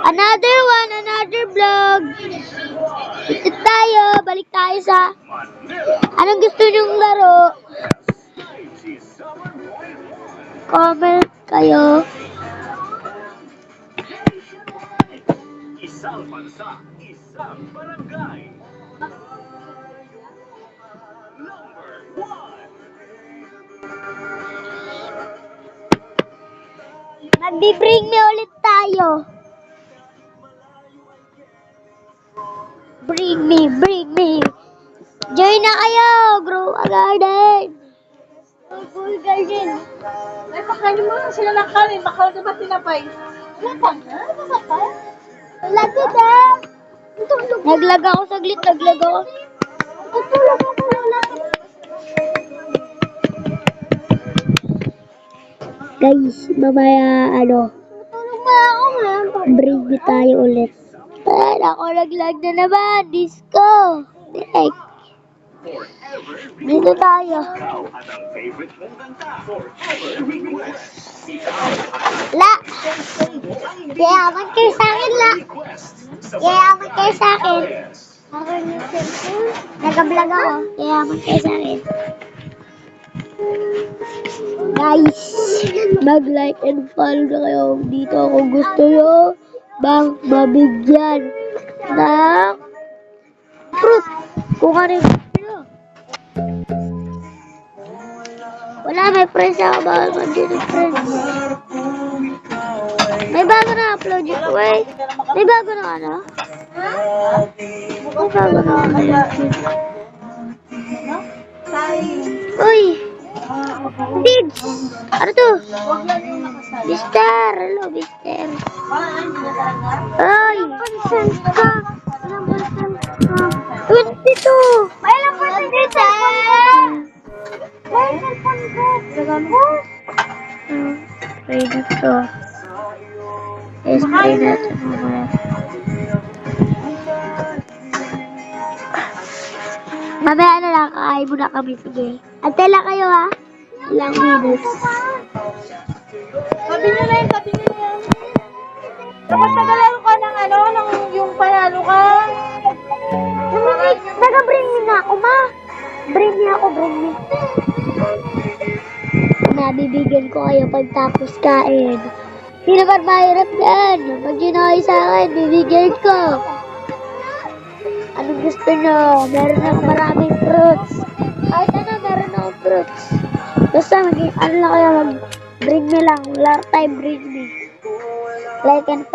Another one, another vlog. Ito tayo, balik tayo sa anong gusto nyong laro. Comment kayo. Isang bansa, isang barangay. Number 1. Magbi-bring me ulit tayo. Bring me. Join na kayo, grow a garden. Grow garden. Ay, pakainin mo sila ng kanin. Bakal ka ba tinapay? Wala pa na? Wala pa? Lagi na. Naglag ako saglit, naglag ako. Tutulog ako lang. Guys, mamaya tutulog ba ako lang? Bring me tayo ulit. Ako naglag na naman. Disco. Direct. Dito tayo. Ikaw at ang favorite mong kanta. Forever request. La. Yayaman kayo sa akin, la. Yayaman kayo sa akin. Nag-vlog ako. Yayaman kayo sa akin. Guys, mag-like and follow na kayo dito kung gusto nyo bang mabigyan ng fruit. Kung ano yung wala, may friends ako. Bawal mag-din friends. May bago na upload yun. Wait. May bago na ano? May bago na ano? Uy! Bibs! Ano to? Mister! Hello, mister. Ay! Consent ka! 22! May lang po sa dito! May cellphone ko! Spray na to. Spray na to mamaya. Mamaya na lang, kakain muna kami. Sige. Antay lang kayo ha. Ilang minutes. Sabi nyo na yun, sabi nyo na yun. Dapat nagalaro ka ng ano, ng yung panalo ka. Naga-bring me na ako, ma. Bring me ako, bring me. Nabibigyan ko kayo pagtapos kain. Hindi naman mahirap yan. Pag ginawa sa akin, bibigyan ko. Anong gusto nyo? Meron akong maraming fruits. Kahit ano, meron akong fruits. Basta ano lang kayo, mag-bring me lang. Wala time, bring me. Like and